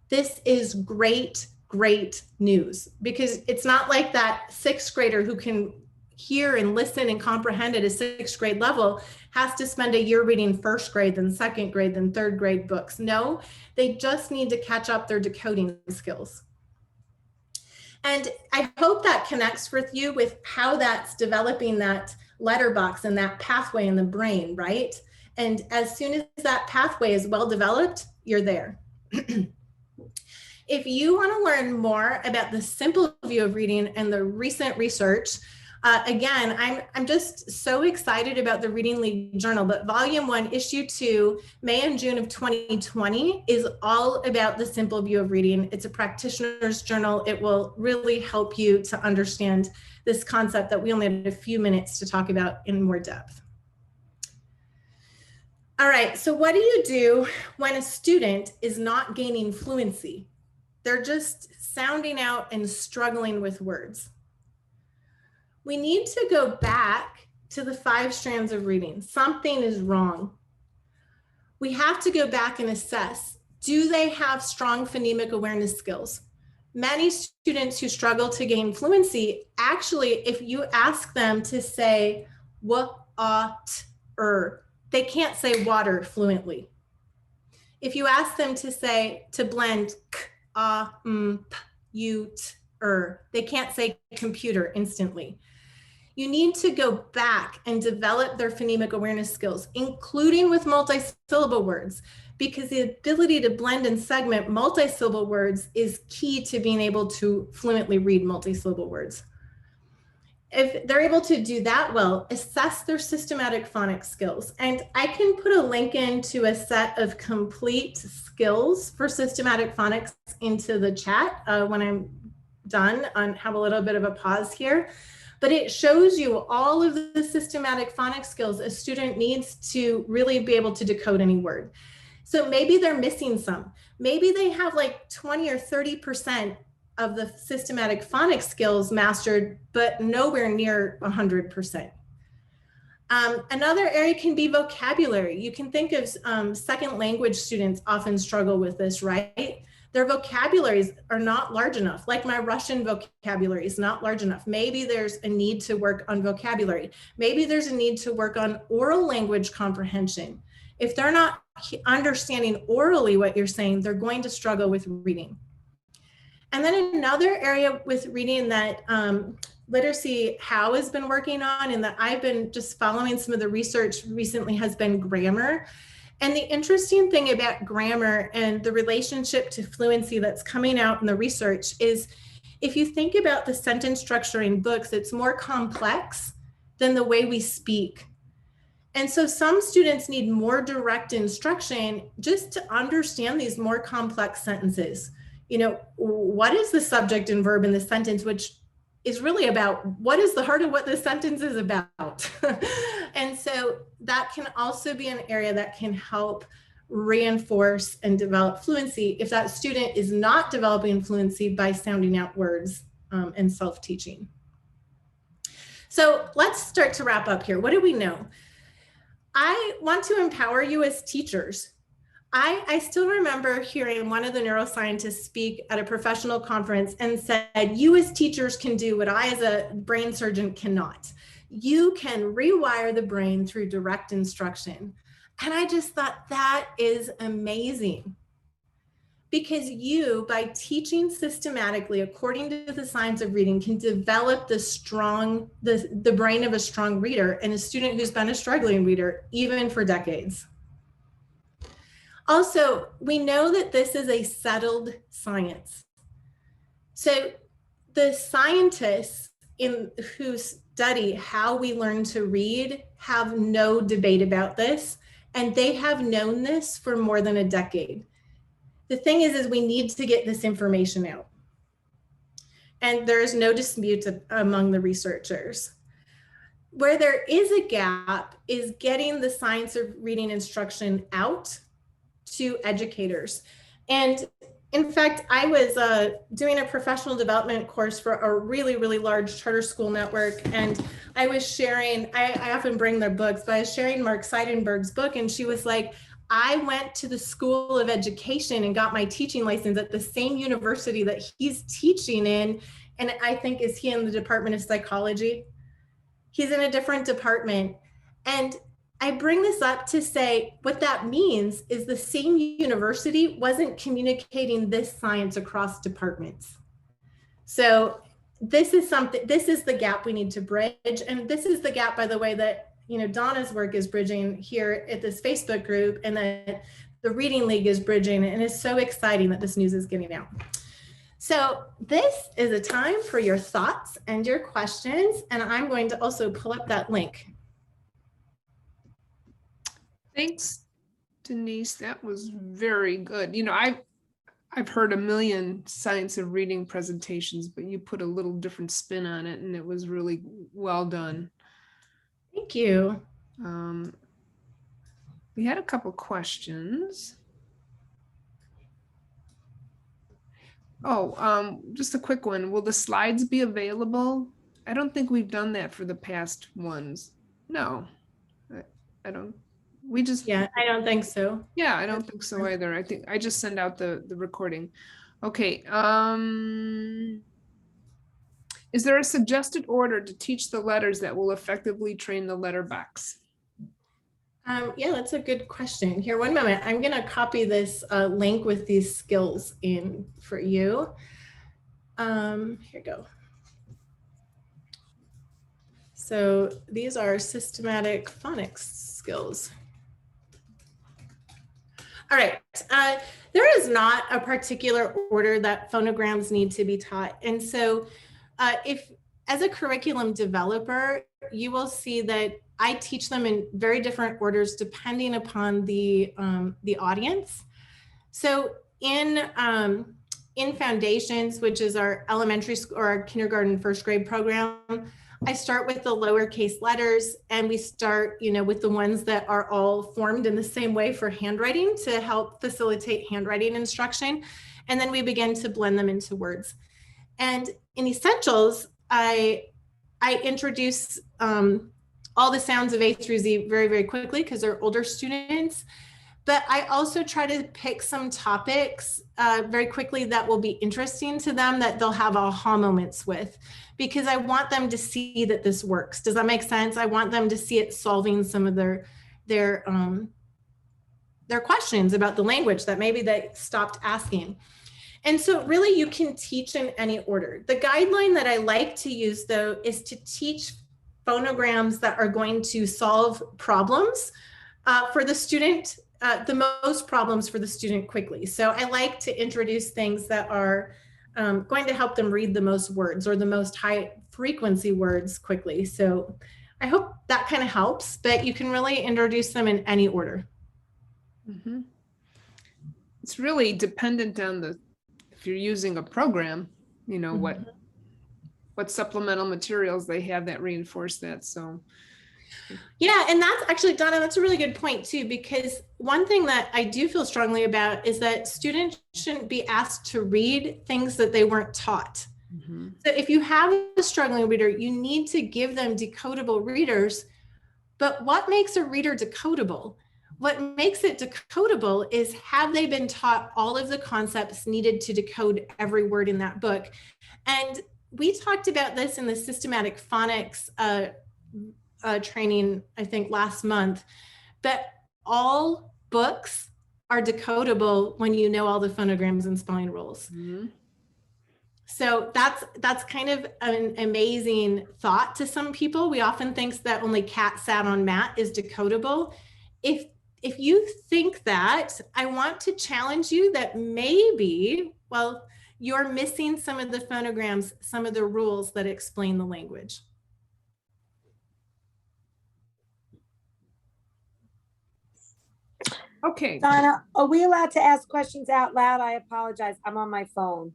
This is great, great news, because it's not like that sixth grader who can hear and listen and comprehend at a sixth grade level has to spend a year reading first grade, then second grade, then third grade books. No, they just need to catch up their decoding skills. And I hope that connects with you with how that's developing that letterbox and that pathway in the brain, right? And as soon as that pathway is well developed, you're there. If you want to learn more about the simple view of reading and the recent research, again, I'm just so excited about the Reading League Journal, but Volume 1, Issue 2, May and June of 2020 is all about the simple view of reading. It's a practitioner's journal. It will really help you to understand this concept that we only had a few minutes to talk about in more depth. All right, so what do you do when a student is not gaining fluency? They're just sounding out and struggling with words. We need to go back to the 5 strands of reading. Something is wrong. We have to go back and assess, do they have strong phonemic awareness skills? Many students who struggle to gain fluency, actually, if you ask them to say they can't say water fluently. If you ask them to blend they can't say computer instantly. You need to go back and develop their phonemic awareness skills, including with multisyllable words, because the ability to blend and segment multisyllable words is key to being able to fluently read multisyllable words. If they're able to do that well, assess their systematic phonics skills. And I can put a link into a set of complete skills for systematic phonics into the chat when I'm done. I have a little bit of a pause here. But it shows you all of the systematic phonics skills a student needs to really be able to decode any word. So maybe they're missing some. Maybe they have like 20 or 30% of the systematic phonics skills mastered, but nowhere near 100%. Another area can be vocabulary. You can think of second language students often struggle with this, right? Their vocabularies are not large enough. Like my Russian vocabulary is not large enough. Maybe there's a need to work on vocabulary. Maybe there's a need to work on oral language comprehension. If they're not understanding orally what you're saying, they're going to struggle with reading. And then another area with reading that Literacy How has been working on, and that I've been just following some of the research recently, has been grammar. And the interesting thing about grammar and the relationship to fluency that's coming out in the research is, if you think about the sentence structure in books, it's more complex than the way we speak. And so some students need more direct instruction just to understand these more complex sentences. You know, what is the subject and verb in the sentence, which is really about what is the heart of what the sentence is about. And so that can also be an area that can help reinforce and develop fluency if that student is not developing fluency by sounding out words and self-teaching. So let's start to wrap up here. What do we know? I want to empower you as teachers. I still remember hearing one of the neuroscientists speak at a professional conference and said, you as teachers can do what I as a brain surgeon cannot. You can rewire the brain through direct instruction. And I just thought that is amazing. Because you, by teaching systematically according to the science of reading, can develop the brain of a strong reader and a student who's been a struggling reader, even for decades. Also, we know that this is a settled science. So the scientists who study how we learn to read have no debate about this, and they have known this for more than a decade. The thing is we need to get this information out. And there is no dispute among the researchers. Where there is a gap is getting the science of reading instruction out to educators. And In fact, I was doing a professional development course for a really, really large charter school network. And I was sharing, I often bring their books, but I was sharing Mark Seidenberg's book. And she was like, I went to the School of Education and got my teaching license at the same university that he's teaching in. And I think, is he in the Department of Psychology? He's in a different department. And I bring this up to say what that means is the same university wasn't communicating this science across departments. So this is the gap we need to bridge. And this is the gap, by the way, that Donna's work is bridging here at this Facebook group, and that the Reading League is bridging. And it's so exciting that this news is getting out. So this is a time for your thoughts and your questions. And I'm going to also pull up that link. Thanks, Denise. That was very good. I've heard a million science of reading presentations, but you put a little different spin on it, and it was really well done. Thank you. We had a couple questions. Oh, just a quick one. Will the slides be available? I don't think we've done that for the past ones. No, I don't. I don't think so. Yeah, I don't think so either. I think I just send out the recording. Okay. Is there a suggested order to teach the letters that will effectively train the letterbox? Yeah, that's a good question. Here, one moment. I'm going to copy this link with these skills in for you. Here you go. So these are systematic phonics skills. All right. There is not a particular order that phonograms need to be taught. And so if, as a curriculum developer, you will see that I teach them in very different orders depending upon the audience. So in Foundations, which is our elementary school or our kindergarten first grade program, I start with the lowercase letters, and we start, with the ones that are all formed in the same way for handwriting to help facilitate handwriting instruction. And then we begin to blend them into words. And in Essentials, I introduce all the sounds of A through Z very, very quickly because they're older students. But I also try to pick some topics very quickly that will be interesting to them, that they'll have aha moments with, because I want them to see that this works. Does that make sense? I want them to see it solving some of their questions about the language that maybe they stopped asking. And so really you can teach in any order. The guideline that I like to use, though, is to teach phonograms that are going to solve problems for the student, the most problems for the student quickly. So I like to introduce things that are going to help them read the most words or the most high frequency words quickly. So I hope that kind of helps, but you can really introduce them in any order. Mm-hmm. It's really dependent on if you're using a program, mm-hmm. what supplemental materials they have that reinforce that. So yeah, and that's actually, Donna, that's a really good point too, because one thing that I do feel strongly about is that students shouldn't be asked to read things that they weren't taught. Mm-hmm. So if you have a struggling reader, you need to give them decodable readers. But what makes a reader decodable? What makes it decodable is, have they been taught all of the concepts needed to decode every word in that book? And we talked about this in the systematic phonics training, I think last month, but all books are decodable when you know all the phonograms and spelling rules. Mm-hmm. So that's kind of an amazing thought to some people. We often think that only cat sat on mat is decodable. If you think that, I want to challenge you that maybe, well, you're missing some of the phonograms, some of the rules that explain the language. Okay. Donna, are we allowed to ask questions out loud? I apologize. I'm on my phone.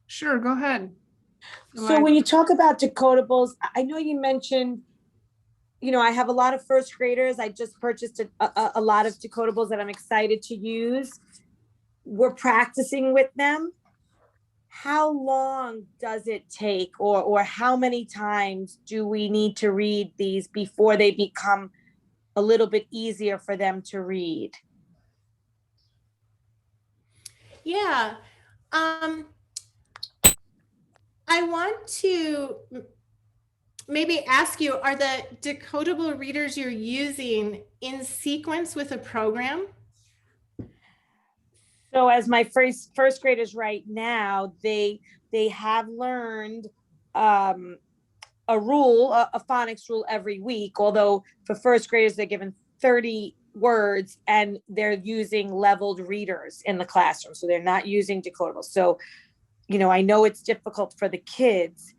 Sure, go ahead. So when you talk about decodables, I know you mentioned, I have a lot of first graders. I just purchased a lot of decodables that I'm excited to use. we're practicing with them, how long does it take, or how many times do we need to read these before they become a little bit easier for them to read? Yeah. I want to maybe ask you, are the decodable readers you're using in sequence with a program? So as my first graders right now, they have learned a rule, a phonics rule every week, although for first graders they're given 30 words and they're using leveled readers in the classroom, so they're not using decodables. So I know it's difficult for the kids.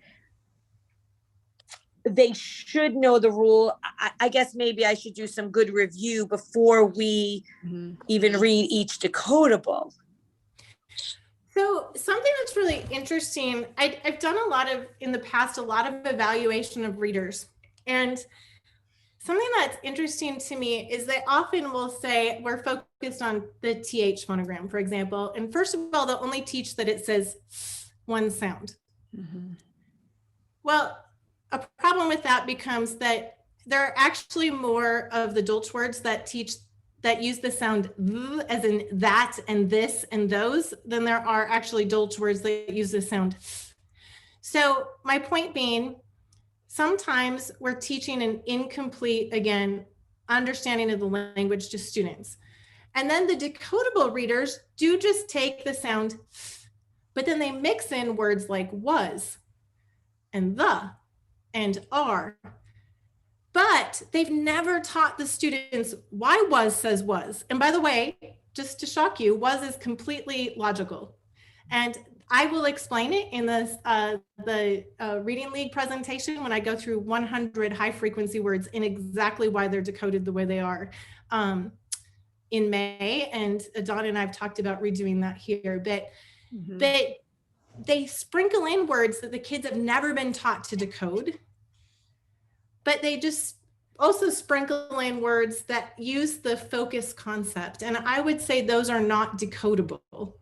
They should know the rule. I guess maybe I should do some good review before we even read each decodable. So something that's really interesting, I've done in the past, a lot of evaluation of readers. And something that's interesting to me is they often will say, we're focused on the TH phonogram, for example. And first of all, they'll only teach that it says one sound. Well, a problem with that becomes that there are actually more of the Dolch words that use the sound th, as in that and this and those, than there are actually Dolch words that use the sound th. So my point being, sometimes we're teaching an incomplete, again, understanding of the language to students. And then the decodable readers do just take the sound th, but then they mix in words like was and the and are. But they've never taught the students why was says was. And by the way, just to shock you, was is completely logical. And I will explain it in the Reading League presentation when I go through 100 high frequency words and exactly why they're decoded the way they are in May. And Dawn and I have talked about redoing that here. But they sprinkle in words that the kids have never been taught to decode. But they just also sprinkle in words that use the focus concept. And I would say those are not decodable.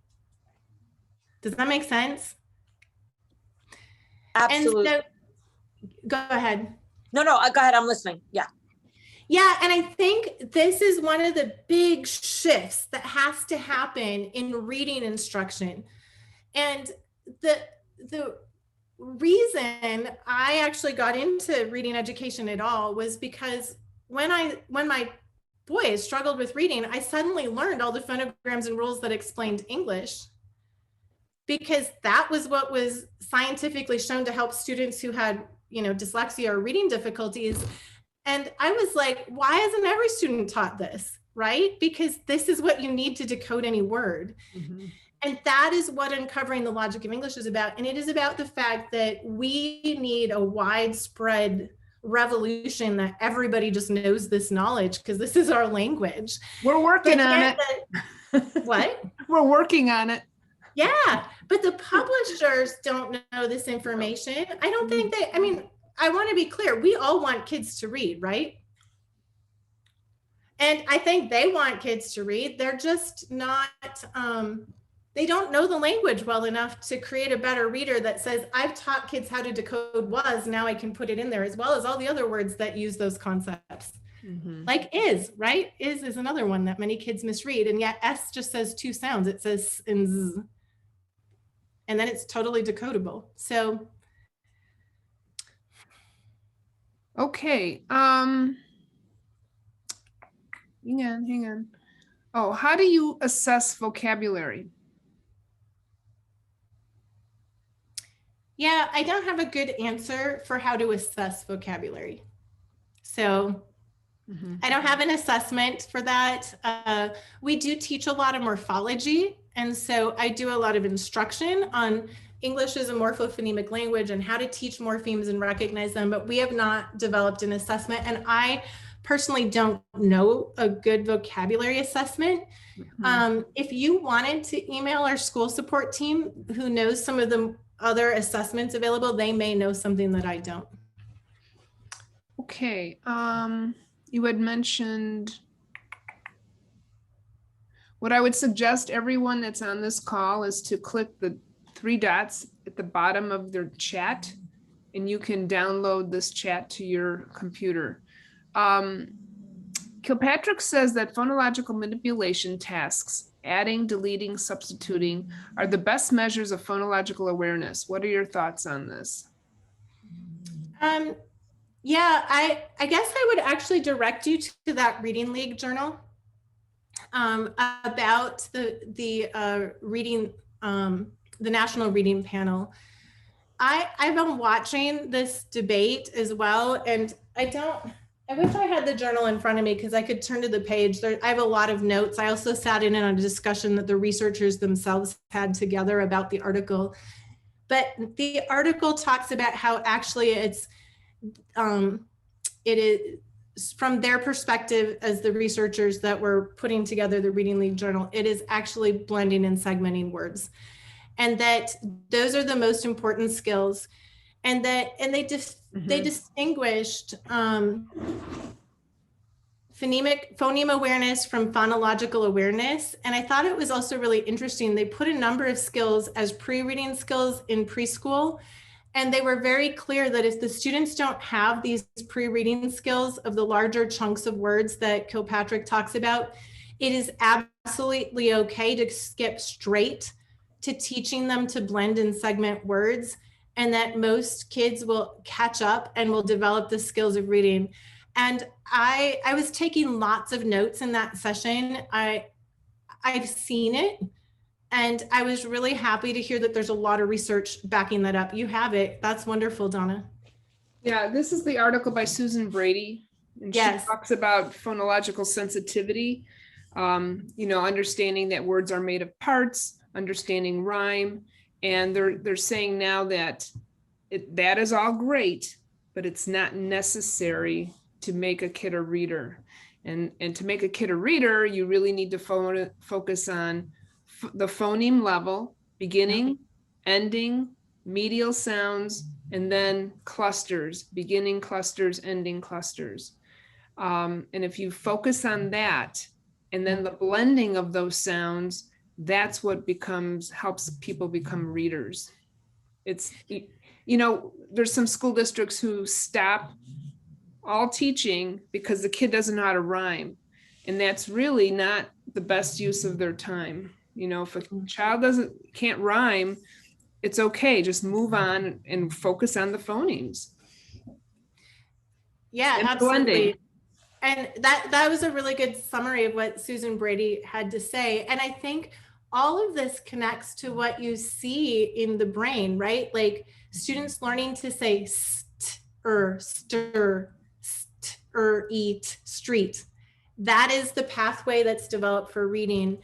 Does that make sense? Absolutely. And so, go ahead. No, go ahead. I'm listening. Yeah. Yeah, and I think this is one of the big shifts that has to happen in reading instruction. And the reason I actually got into reading education at all was because when my boys struggled with reading, I suddenly learned all the phonograms and rules that explained English, because that was what was scientifically shown to help students who had, dyslexia or reading difficulties. And I was like, why isn't every student taught this, right? Because this is what you need to decode any word. And that is what Uncovering the Logic of English is about. And it is about the fact that we need a widespread revolution that everybody just knows this knowledge, because this is our language. We're working on it. What? We're working on it. Yeah, but the publishers don't know this information. I don't think I want to be clear. We all want kids to read, right? And I think they want kids to read. They're just not, they don't know the language well enough to create a better reader that says, I've taught kids how to decode was, now I can put it in there, as well as all the other words that use those concepts. Like is, right? Is another one that many kids misread. And yet S just says two sounds. It says in Z. And then it's totally decodable. So. Okay. Hang on. Oh, how do you assess vocabulary? Yeah, I don't have a good answer for how to assess vocabulary. So I don't have an assessment for that. We do teach a lot of morphology. And so I do a lot of instruction on English as a morphophonemic language and how to teach morphemes and recognize them, but we have not developed an assessment. And I personally don't know a good vocabulary assessment. If you wanted to email our school support team who knows some of the other assessments available, they may know something that I don't. Okay. You had mentioned, What I would suggest everyone that's on this call is to click the 3 dots at the bottom of their chat, and you can download this chat to your computer. Kilpatrick says that phonological manipulation tasks, adding, deleting, substituting, are the best measures of phonological awareness. What are your thoughts on this? Yeah, I guess I would actually direct you to that Reading League journal about the reading, the National Reading Panel. I've been watching this debate as well, and I wish I had the journal in front of me because I could turn to the page. I have a lot of notes. I also sat in on a discussion that the researchers themselves had together about the article. But the article talks about how actually it is from their perspective as the researchers that were putting together the Reading League journal, it is actually blending and segmenting words. And that those are the most important skills. And they distinguished phoneme awareness from phonological awareness. And I thought it was also really interesting. They put a number of skills as pre-reading skills in preschool. And they were very clear that if the students don't have these pre-reading skills of the larger chunks of words that Kilpatrick talks about, it is absolutely okay to skip straight to teaching them to blend and segment words, and that most kids will catch up and will develop the skills of reading. And I was taking lots of notes in that session. I've seen it, and I was really happy to hear that there's a lot of research backing that up. You have it. That's wonderful, Donna. Yeah, this is the article by Susan Brady, and yes. She talks about phonological sensitivity, understanding that words are made of parts, understanding rhyme, and they're saying now that that is all great, but it's not necessary to make a kid a reader. And to make a kid a reader, you really need to focus on the phoneme level, beginning, ending, medial sounds, and then clusters, beginning clusters, ending clusters. And if you focus on that, and then the blending of those sounds, that's what helps people become readers. It's, there's some school districts who stop all teaching because the kid doesn't know how to rhyme. And that's really not the best use of their time. If a child can't rhyme, it's okay. Just move on and focus on the phonemes. Yeah, and absolutely. Blending. And that was a really good summary of what Susan Brady had to say. And I think all of this connects to what you see in the brain, right? Like students learning to say stir, eat, street. That is the pathway that's developed for reading.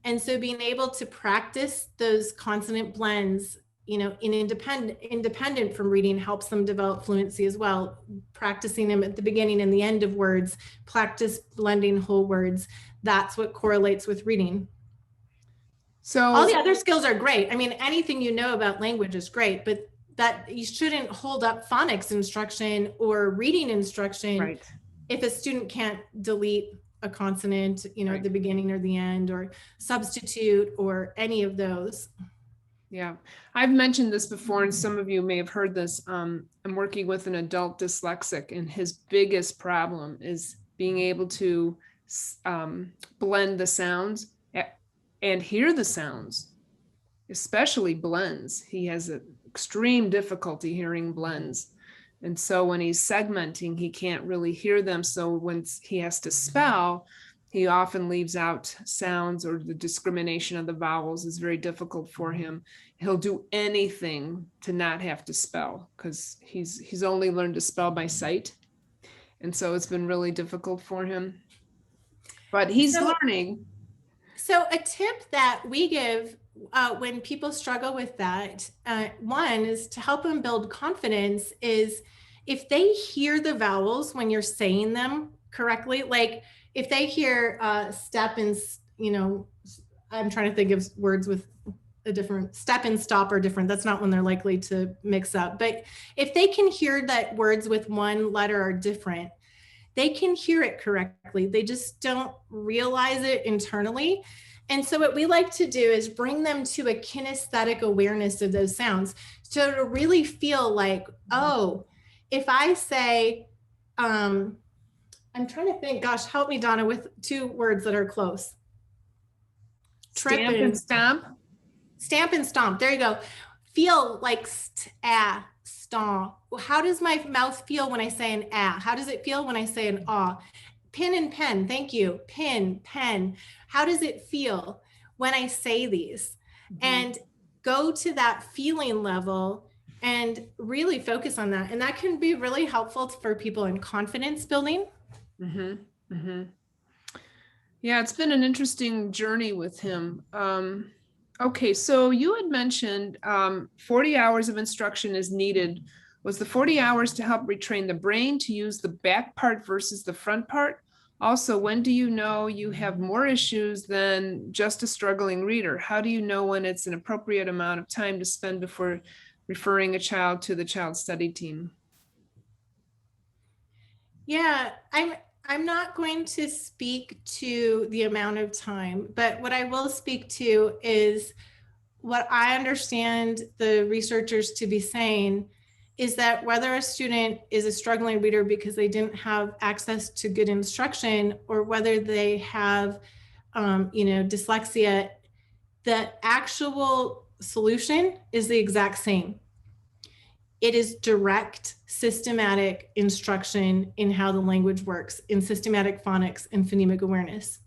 And so being able to practice those consonant blends, independent from reading helps them develop fluency as well. Practicing them at the beginning and the end of words, practice blending whole words. That's what correlates with reading. So all the other skills are great. I mean, anything you know about language is great, but that you shouldn't hold up phonics instruction or reading instruction if a student can't delete a consonant, at the beginning or the end, or substitute, or any of those. Yeah, I've mentioned this before, and some of you may have heard this. I'm working with an adult dyslexic, and his biggest problem is being able to blend the sounds and hear the sounds, especially blends. He has an extreme difficulty hearing blends. And so when he's segmenting, he can't really hear them. So when he has to spell, he often leaves out sounds, or the discrimination of the vowels is very difficult for him. He'll do anything to not have to spell, because he's only learned to spell by sight. And so it's been really difficult for him. But he's learning. So a tip that we give when people struggle with that, one is to help them build confidence, is if they hear the vowels when you're saying them correctly, like if they hear step and, I'm trying to think of words with a different, step and stop are different. That's not when they're likely to mix up. But if they can hear that words with one letter are different, they can hear it correctly. They just don't realize it internally. And so what we like to do is bring them to a kinesthetic awareness of those sounds. So to really feel like, oh, if I say, I'm trying to think, gosh, help me, Donna, with two words that are close. Stamp and stomp. Stamp and stomp. There you go. Feel like stomp. How does my mouth feel when I say an ah? How does it feel when I say an ah? Pin and pen. Thank you. Pin, pen. How does it feel when I say these? And go to that feeling level and really focus on that. And that can be really helpful for people in confidence building. Yeah, it's been an interesting journey with him. Okay, so you had mentioned 40 hours of instruction is needed. Was the 40 hours to help retrain the brain to use the back part versus the front part? Also, when do you know you have more issues than just a struggling reader? How do you know when it's an appropriate amount of time to spend before referring a child to the child study team? Yeah, I'm not going to speak to the amount of time, but what I will speak to is what I understand the researchers to be saying is that whether a student is a struggling reader because they didn't have access to good instruction, or whether they have, dyslexia, the actual solution is the exact same. It is direct, systematic instruction in how the language works, in systematic phonics and phonemic awareness.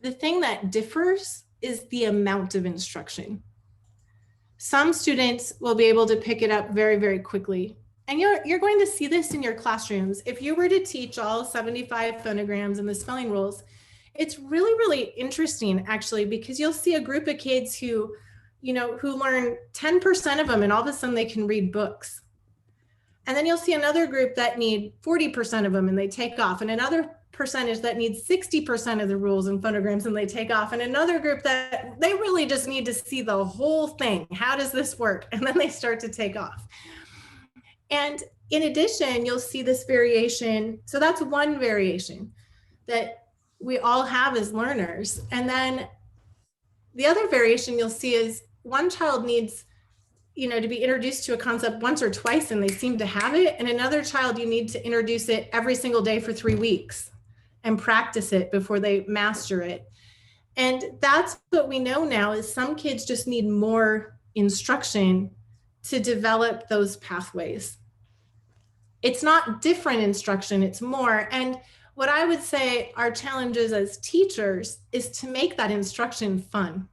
The thing that differs is the amount of instruction. Some students will be able to pick it up very, very quickly. And you're going to see this in your classrooms. If you were to teach all 75 phonograms and the spelling rules, it's really, really interesting, actually, because you'll see a group of kids who learn 10% of them, and all of a sudden they can read books. And then you'll see another group that need 40% of them and they take off, and another percentage that needs 60% of the rules and phonograms and they take off, and another group that they really just need to see the whole thing. How does this work? And then they start to take off. And in addition, you'll see this variation. So that's one variation that we all have as learners. And then the other variation you'll see is one child needs to be introduced to a concept once or twice and they seem to have it. And another child, you need to introduce it every single day for 3 weeks and practice it before they master it. And that's what we know now is some kids just need more instruction to develop those pathways. It's not different instruction, it's more. And what I would say our challenges as teachers is to make that instruction fun,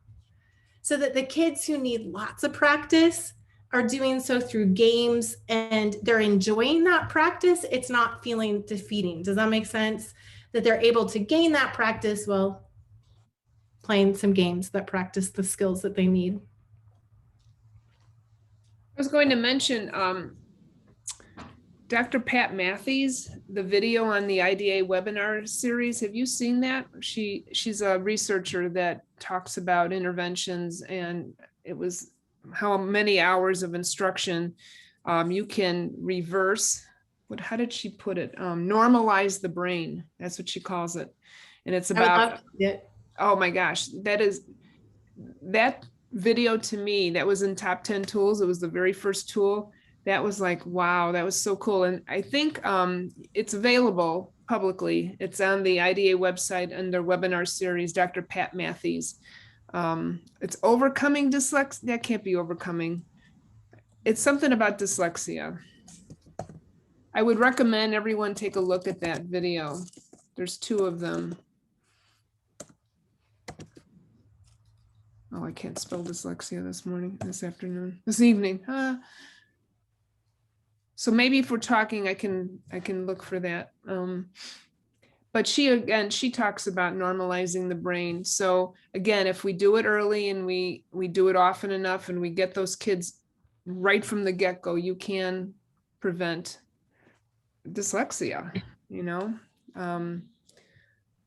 so that the kids who need lots of practice are doing so through games and they're enjoying that practice. It's not feeling defeating. Does that make sense? That they're able to gain that practice while playing some games that practice the skills that they need. I was going to mention Dr. Pat Matthews, the video on the IDA webinar series. Have you seen that? She's a researcher that talks about interventions, and it was how many hours of instruction you can reverse. How did she put it? Normalize the brain. That's what she calls it. And it's about, oh my gosh, that video to me, that was in top 10 tools. It was the very first tool. That was like, wow, that was so cool. And I think it's available publicly. It's on the IDA website under webinar series, Dr. Pat Matthews. It's overcoming dyslexia. That can't be overcoming. It's something about dyslexia. I would recommend everyone take a look at that video. There's 2 of them. Oh, I can't spell dyslexia this evening. So maybe if we're talking, I can look for that. But she talks about normalizing the brain. So again, if we do it early and we do it often enough and we get those kids right from the get-go, you can prevent dyslexia,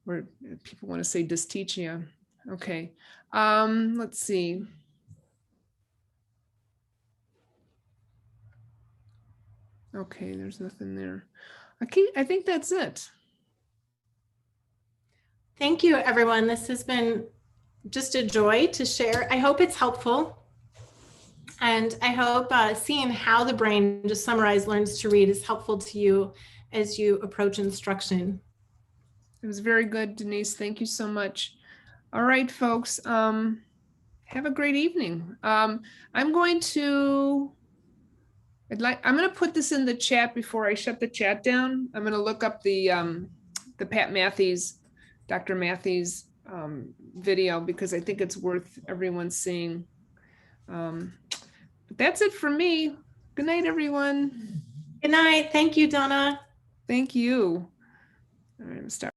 or people want to say dysteachia. Okay, let's see. Okay, there's nothing there. I think that's it. Thank you, everyone. This has been just a joy to share. I hope it's helpful. And I hope seeing how the brain, just summarize, learns to read is helpful to you as you approach instruction. It was very good, Denise. Thank you so much. All right, folks. Have a great evening. I'm going to put this in the chat before I shut the chat down. I'm going to look up the Pat Matthews, Dr. Matthews video, because I think it's worth everyone seeing. But that's it for me. Good night, everyone. Good night. Thank you, Donna. Thank you. All right, I'm start.